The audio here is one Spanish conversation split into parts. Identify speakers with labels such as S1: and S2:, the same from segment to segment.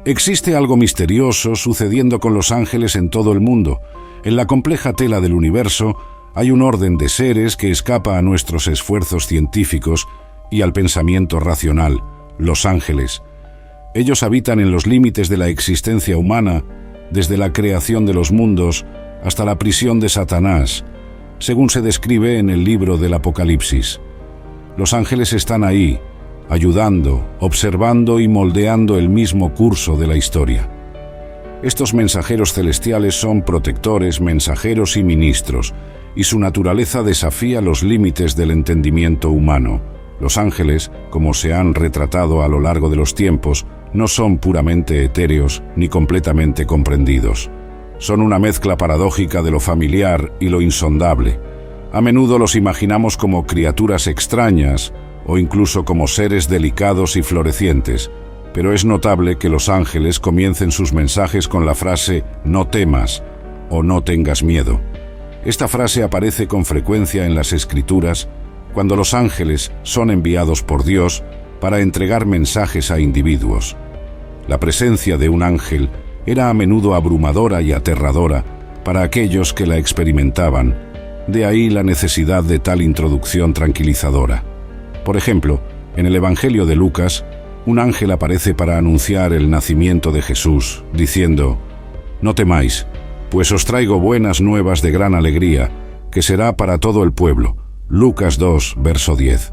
S1: Existe algo misterioso sucediendo con los ángeles en todo el mundo. En la compleja tela del universo hay un orden de seres que escapa a nuestros esfuerzos científicos y al pensamiento racional, los ángeles. Ellos habitan en los límites de la existencia humana, desde la creación de los mundos hasta la prisión de Satanás, según se describe en el libro del Apocalipsis. Los ángeles están ahí, ayudando, observando y moldeando el mismo curso de la historia. Estos mensajeros celestiales son protectores, mensajeros y ministros, y su naturaleza desafía los límites del entendimiento humano. Los ángeles, como se han retratado a lo largo de los tiempos, no son puramente etéreos ni completamente comprendidos. Son una mezcla paradójica de lo familiar y lo insondable. A menudo los imaginamos como criaturas extrañas o incluso como seres delicados y florecientes, pero es notable que los ángeles comiencen sus mensajes con la frase «no temas» o «no tengas miedo». Esta frase aparece con frecuencia en las Escrituras cuando los ángeles son enviados por Dios para entregar mensajes a individuos. La presencia de un ángel era a menudo abrumadora y aterradora para aquellos que la experimentaban, de ahí la necesidad de tal introducción tranquilizadora. Por ejemplo, en el Evangelio de Lucas, un ángel aparece para anunciar el nacimiento de Jesús, diciendo: «No temáis, pues os traigo buenas nuevas de gran alegría, que será para todo el pueblo». Lucas 2, verso 10.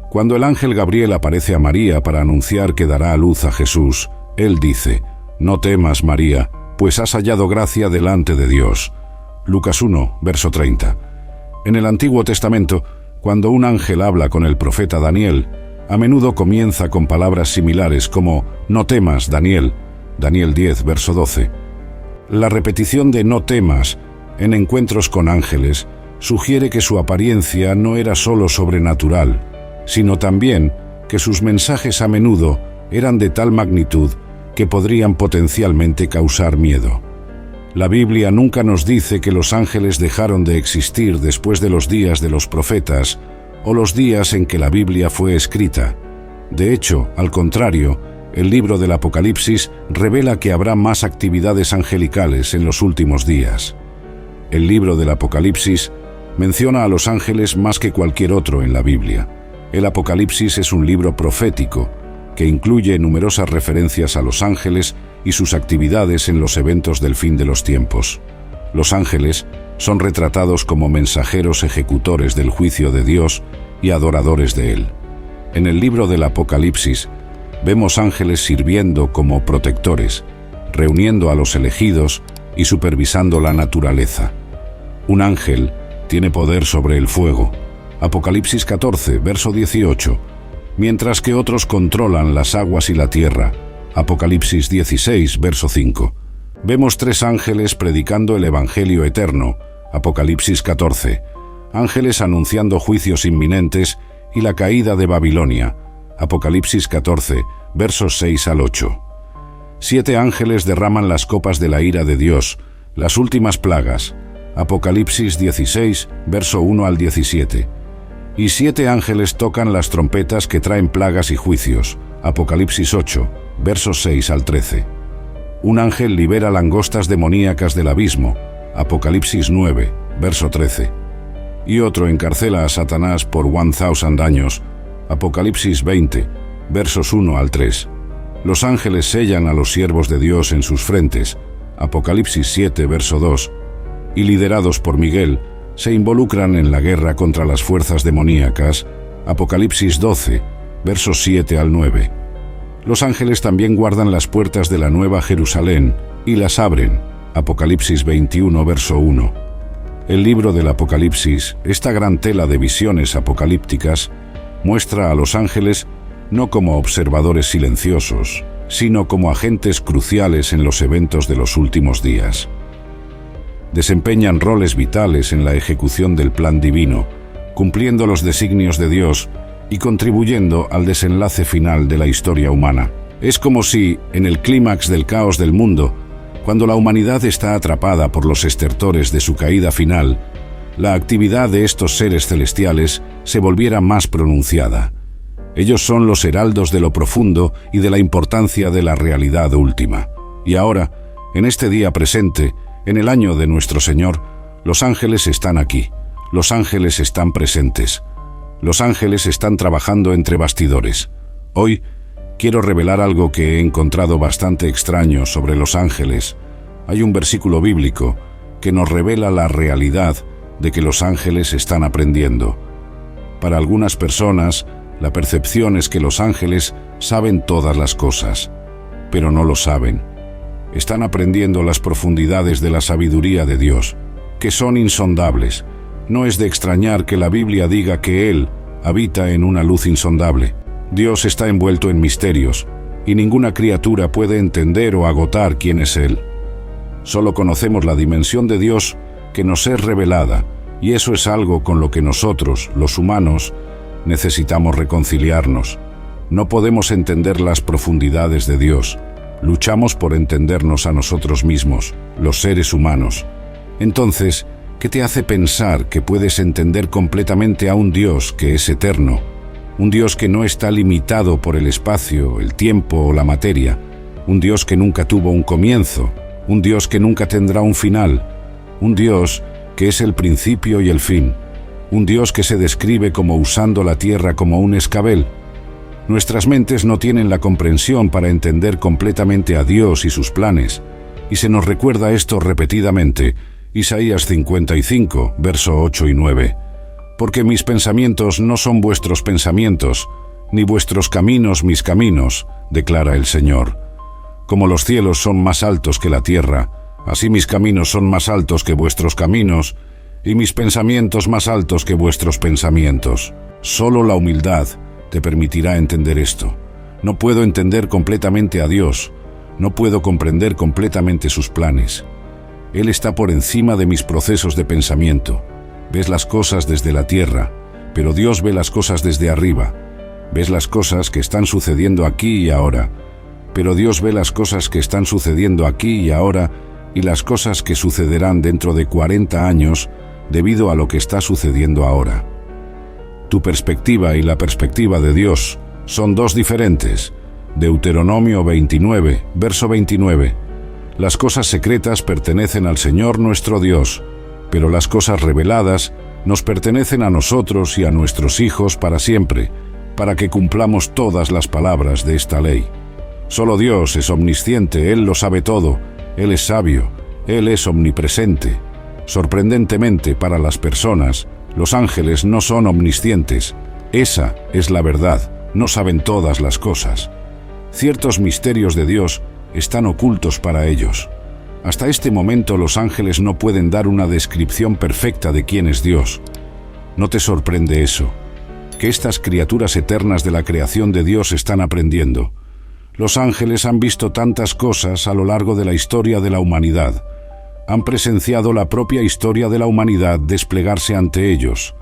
S1: Cuando el ángel Gabriel aparece a María para anunciar que dará a luz a Jesús, él dice: «No temas, María, pues has hallado gracia delante de Dios». Lucas 1, verso 30. En el Antiguo Testamento, cuando un ángel habla con el profeta Daniel, a menudo comienza con palabras similares como «No temas, Daniel», Daniel 10, verso 12. La repetición de «no temas» en encuentros con ángeles sugiere que su apariencia no era solo sobrenatural, sino también que sus mensajes a menudo eran de tal magnitud que podrían potencialmente causar miedo. La Biblia nunca nos dice que los ángeles dejaron de existir después de los días de los profetas o los días en que la Biblia fue escrita. De hecho, al contrario, el libro del Apocalipsis revela que habrá más actividades angelicales en los últimos días. El libro del Apocalipsis menciona a los ángeles más que cualquier otro en la Biblia. El Apocalipsis es un libro profético que incluye numerosas referencias a los ángeles y sus actividades en los eventos del fin de los tiempos. Los ángeles son retratados como mensajeros ejecutores del juicio de Dios y adoradores de Él. En el libro del Apocalipsis vemos ángeles sirviendo como protectores, reuniendo a los elegidos y supervisando la naturaleza. Un ángel tiene poder sobre el fuego, Apocalipsis 14, verso 18, mientras que otros controlan las aguas y la tierra, Apocalipsis 16, verso 5. Vemos 3 ángeles predicando el Evangelio eterno, Apocalipsis 14, ángeles anunciando juicios inminentes y la caída de Babilonia, Apocalipsis 14, versos 6 al 8. 7 ángeles derraman las copas de la ira de Dios, las últimas plagas, Apocalipsis 16, verso 1 al 17. Y 7 ángeles tocan las trompetas que traen plagas y juicios, Apocalipsis 8, versos 6 al 13. Un ángel libera langostas demoníacas del abismo, Apocalipsis 9, verso 13. Y otro encarcela a Satanás por 1000 años, Apocalipsis 20, versos 1 al 3. Los ángeles sellan a los siervos de Dios en sus frentes, Apocalipsis 7, verso 2, y liderados por Miguel, se involucran en la guerra contra las fuerzas demoníacas, Apocalipsis 12, versos 7 al 9. Los ángeles también guardan las puertas de la Nueva Jerusalén y las abren, Apocalipsis 21, verso 1. El libro del Apocalipsis, esta gran tela de visiones apocalípticas, muestra a los ángeles no como observadores silenciosos, sino como agentes cruciales en los eventos de los últimos días. Desempeñan roles vitales en la ejecución del plan divino, cumpliendo los designios de Dios y contribuyendo al desenlace final de la historia humana. Es como si, en el clímax del caos del mundo, cuando la humanidad está atrapada por los estertores de su caída final, la actividad de estos seres celestiales se volviera más pronunciada. Ellos son los heraldos de lo profundo y de la importancia de la realidad última. Y ahora, en este día presente, en el año de nuestro Señor, los ángeles están aquí. Los ángeles están presentes. Los ángeles están trabajando entre bastidores. Hoy quiero revelar algo que he encontrado bastante extraño sobre los ángeles. Hay un versículo bíblico que nos revela la realidad de que los ángeles están aprendiendo. Para algunas personas, la percepción es que los ángeles saben todas las cosas, pero no lo saben. Están aprendiendo las profundidades de la sabiduría de Dios, que son insondables. No es de extrañar que la Biblia diga que Él habita en una luz insondable. Dios está envuelto en misterios, y ninguna criatura puede entender o agotar quién es Él. Solo conocemos la dimensión de Dios que nos es revelada, y eso es algo con lo que nosotros, los humanos, necesitamos reconciliarnos. No podemos entender las profundidades de Dios. Luchamos por entendernos a nosotros mismos, los seres humanos. Entonces, ¿qué te hace pensar que puedes entender completamente a un Dios que es eterno? Un Dios que no está limitado por el espacio, el tiempo o la materia. Un Dios que nunca tuvo un comienzo. Un Dios que nunca tendrá un final. Un Dios que es el principio y el fin. Un Dios que se describe como usando la tierra como un escabel. Nuestras mentes no tienen la comprensión para entender completamente a Dios y sus planes. Y se nos recuerda esto repetidamente. Isaías 55, verso 8 y 9. Porque mis pensamientos no son vuestros pensamientos, ni vuestros caminos mis caminos, declara el Señor. Como los cielos son más altos que la tierra, así mis caminos son más altos que vuestros caminos, y mis pensamientos más altos que vuestros pensamientos. Solo la humildad te permitirá entender esto. No puedo entender completamente a Dios, no puedo comprender completamente sus planes. Él está por encima de mis procesos de pensamiento. Ves las cosas desde la tierra, pero Dios ve las cosas desde arriba. Ves las cosas que están sucediendo aquí y ahora, pero Dios ve las cosas que están sucediendo aquí y ahora y las cosas que sucederán dentro de 40 años debido a lo que está sucediendo ahora. Tu perspectiva y la perspectiva de Dios son dos diferentes. Deuteronomio 29, verso 29. Las cosas secretas pertenecen al Señor nuestro Dios, pero las cosas reveladas nos pertenecen a nosotros y a nuestros hijos para siempre, para que cumplamos todas las palabras de esta ley. Solo Dios es omnisciente, Él lo sabe todo, Él es sabio, Él es omnipresente. Sorprendentemente para las personas, los ángeles no son omniscientes. Esa es la verdad, no saben todas las cosas. Ciertos misterios de Dios están ocultos para ellos. Hasta este momento los ángeles no pueden dar una descripción perfecta de quién es Dios. ¿No te sorprende eso? Que estas criaturas eternas de la creación de Dios están aprendiendo. Los ángeles han visto tantas cosas a lo largo de la historia de la humanidad. Han presenciado la propia historia de la humanidad desplegarse ante ellos.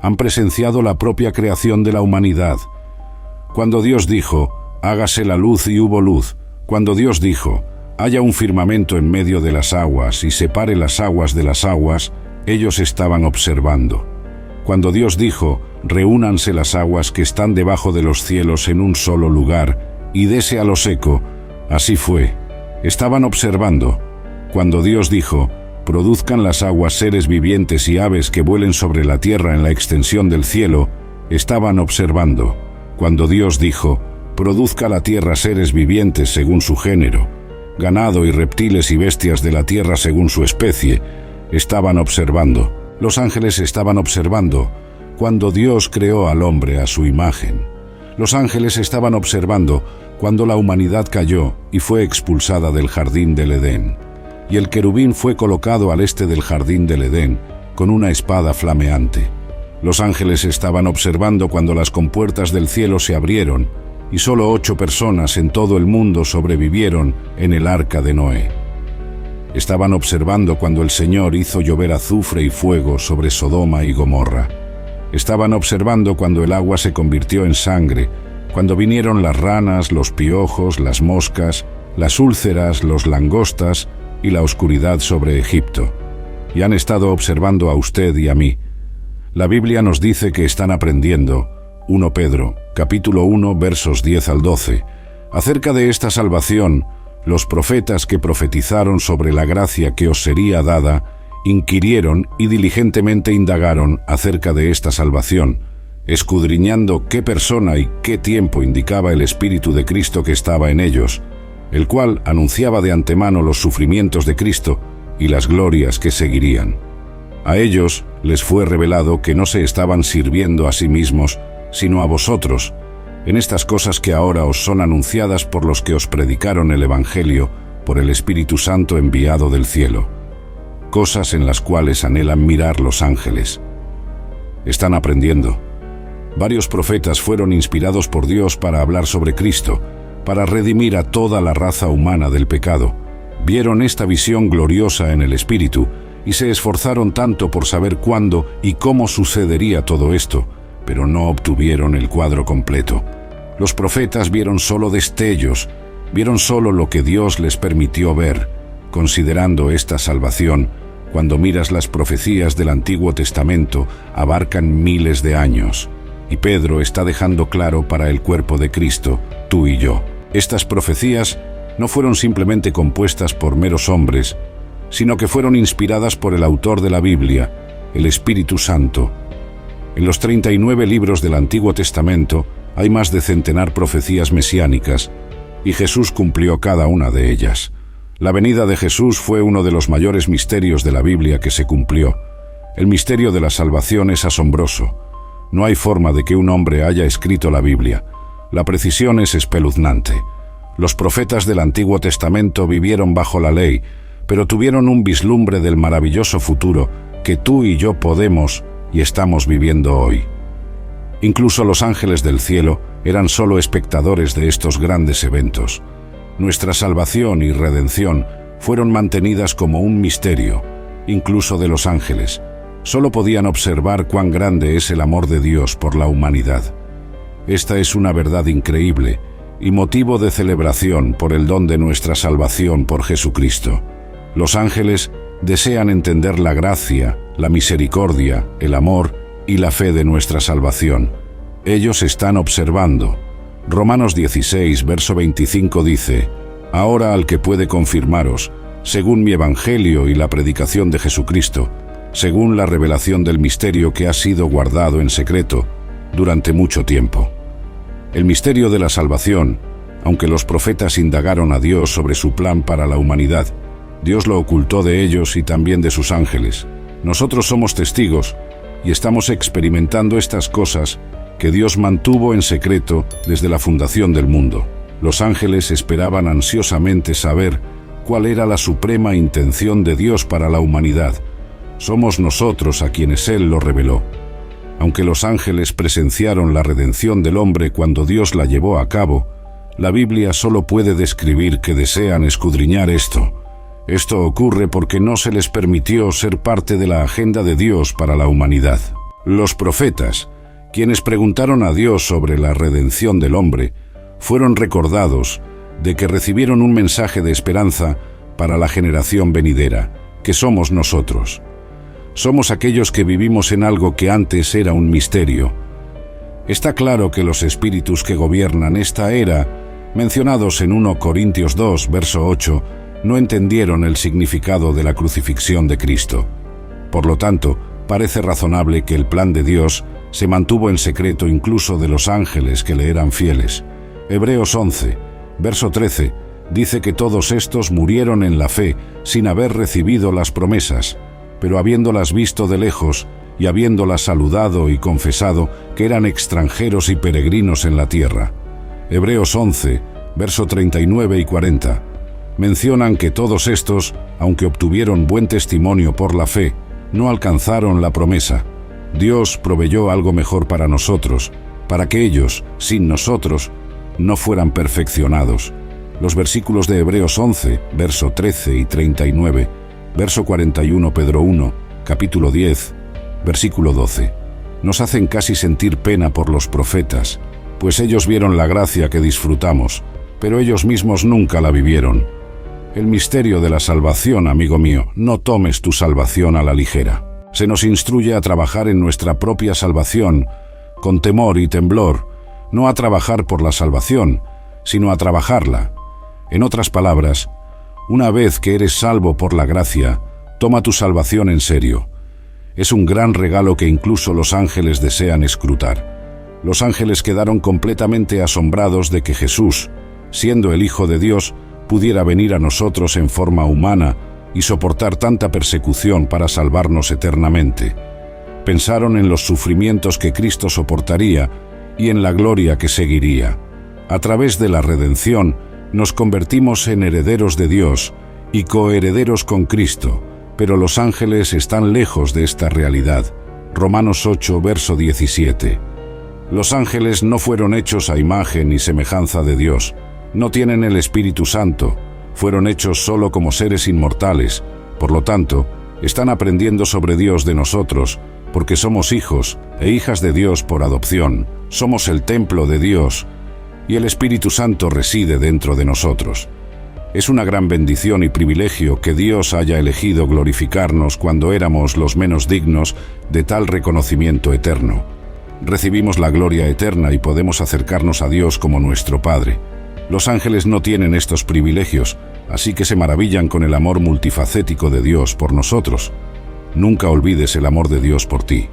S1: Han presenciado la propia creación de la humanidad. Cuando Dios dijo, hágase la luz y hubo luz. Cuando Dios dijo, haya un firmamento en medio de las aguas y separe las aguas de las aguas, ellos estaban observando. Cuando Dios dijo, reúnanse las aguas que están debajo de los cielos en un solo lugar, y dese a lo seco, así fue. Estaban observando. Cuando Dios dijo, produzcan las aguas seres vivientes y aves que vuelen sobre la tierra en la extensión del cielo, estaban observando. Cuando Dios dijo, produzca la tierra seres vivientes según su género, ganado y reptiles y bestias de la tierra según su especie, estaban observando. Los ángeles estaban observando cuando Dios creó al hombre a su imagen. Los ángeles estaban observando cuando la humanidad cayó y fue expulsada del jardín del Edén. Y el querubín fue colocado al este del jardín del Edén, con una espada flameante. Los ángeles estaban observando cuando las compuertas del cielo se abrieron, y solo 8 personas en todo el mundo sobrevivieron en el arca de Noé. Estaban observando cuando el Señor hizo llover azufre y fuego sobre Sodoma y Gomorra. Estaban observando cuando el agua se convirtió en sangre, cuando vinieron las ranas, los piojos, las moscas, las úlceras, los langostas y la oscuridad sobre Egipto. Y han estado observando a usted y a mí. La Biblia nos dice que están aprendiendo 1 Pedro, capítulo 1, versos 10 al 12. Acerca de esta salvación, los profetas que profetizaron sobre la gracia que os sería dada, inquirieron y diligentemente indagaron acerca de esta salvación, escudriñando qué persona y qué tiempo indicaba el Espíritu de Cristo que estaba en ellos, el cual anunciaba de antemano los sufrimientos de Cristo y las glorias que seguirían. A ellos les fue revelado que no se estaban sirviendo a sí mismos, sino a vosotros, en estas cosas que ahora os son anunciadas por los que os predicaron el Evangelio por el Espíritu Santo enviado del cielo, cosas en las cuales anhelan mirar los ángeles. Están aprendiendo. Varios profetas fueron inspirados por Dios para hablar sobre Cristo, para redimir a toda la raza humana del pecado. Vieron esta visión gloriosa en el Espíritu y se esforzaron tanto por saber cuándo y cómo sucedería todo esto, pero no obtuvieron el cuadro completo. Los profetas vieron solo destellos, vieron solo lo que Dios les permitió ver. Considerando esta salvación, cuando miras las profecías del Antiguo Testamento, abarcan miles de años. Y Pedro está dejando claro para el cuerpo de Cristo, tú y yo. Estas profecías no fueron simplemente compuestas por meros hombres, sino que fueron inspiradas por el autor de la Biblia, el Espíritu Santo. En los 39 libros del Antiguo Testamento hay más de centenar profecías mesiánicas, y Jesús cumplió cada una de ellas. La venida de Jesús fue uno de los mayores misterios de la Biblia que se cumplió. El misterio de la salvación es asombroso. No hay forma de que un hombre haya escrito la Biblia. La precisión es espeluznante. Los profetas del Antiguo Testamento vivieron bajo la ley, pero tuvieron un vislumbre del maravilloso futuro que tú y yo podemos y estamos viviendo hoy. Incluso los ángeles del cielo eran solo espectadores de estos grandes eventos. Nuestra salvación y redención fueron mantenidas como un misterio, incluso de los ángeles. Solo podían observar cuán grande es el amor de Dios por la humanidad. Esta es una verdad increíble y motivo de celebración por el don de nuestra salvación por Jesucristo. Los ángeles desean entender la gracia, la misericordia, el amor y la fe de nuestra salvación. Ellos están observando. Romanos 16, verso 25 dice: Ahora al que puede confirmaros, según mi evangelio y la predicación de Jesucristo, según la revelación del misterio que ha sido guardado en secreto durante mucho tiempo. El misterio de la salvación, aunque los profetas indagaron a Dios sobre su plan para la humanidad, Dios lo ocultó de ellos y también de sus ángeles. Nosotros somos testigos y estamos experimentando estas cosas que Dios mantuvo en secreto desde la fundación del mundo. Los ángeles esperaban ansiosamente saber cuál era la suprema intención de Dios para la humanidad. Somos nosotros a quienes Él lo reveló. Aunque los ángeles presenciaron la redención del hombre cuando Dios la llevó a cabo, la Biblia solo puede describir que desean escudriñar esto. Esto ocurre porque no se les permitió ser parte de la agenda de Dios para la humanidad. Los profetas, quienes preguntaron a Dios sobre la redención del hombre, fueron recordados de que recibieron un mensaje de esperanza para la generación venidera, que somos nosotros. Somos aquellos que vivimos en algo que antes era un misterio. Está claro que los espíritus que gobiernan esta era, mencionados en 1 Corintios 2, verso 8, no entendieron el significado de la crucifixión de Cristo. Por lo tanto, parece razonable que el plan de Dios se mantuvo en secreto incluso de los ángeles que le eran fieles. Hebreos 11, verso 13, dice que todos estos murieron en la fe sin haber recibido las promesas, pero habiéndolas visto de lejos y habiéndolas saludado y confesado que eran extranjeros y peregrinos en la tierra. Hebreos 11, verso 39 y 40, mencionan que todos estos, aunque obtuvieron buen testimonio por la fe, no alcanzaron la promesa. Dios proveyó algo mejor para nosotros, para que ellos, sin nosotros, no fueran perfeccionados. Los versículos de Hebreos 11, verso 13 y 39, verso 41 Pedro 1, capítulo 10, versículo 12, nos hacen casi sentir pena por los profetas, pues ellos vieron la gracia que disfrutamos, pero ellos mismos nunca la vivieron. El misterio de la salvación, amigo mío, no tomes tu salvación a la ligera. Se nos instruye a trabajar en nuestra propia salvación con temor y temblor, no a trabajar por la salvación, sino a trabajarla. En otras palabras, una vez que eres salvo por la gracia, toma tu salvación en serio. Es un gran regalo que incluso los ángeles desean escrutar. Los ángeles quedaron completamente asombrados de que Jesús, siendo el Hijo de Dios, pudiera venir a nosotros en forma humana y soportar tanta persecución para salvarnos eternamente. Pensaron en los sufrimientos que Cristo soportaría y en la gloria que seguiría. A través de la redención, nos convertimos en herederos de Dios y coherederos con Cristo, pero los ángeles están lejos de esta realidad. Romanos 8, verso 17. Los ángeles no fueron hechos a imagen y semejanza de Dios. No tienen el Espíritu Santo. Fueron hechos solo como seres inmortales. Por lo tanto, están aprendiendo sobre Dios de nosotros, porque somos hijos e hijas de Dios por adopción. Somos el templo de Dios y el Espíritu Santo reside dentro de nosotros. Es una gran bendición y privilegio que Dios haya elegido glorificarnos cuando éramos los menos dignos de tal reconocimiento eterno. Recibimos la gloria eterna y podemos acercarnos a Dios como nuestro Padre. Los ángeles no tienen estos privilegios, así que se maravillan con el amor multifacético de Dios por nosotros. Nunca olvides el amor de Dios por ti.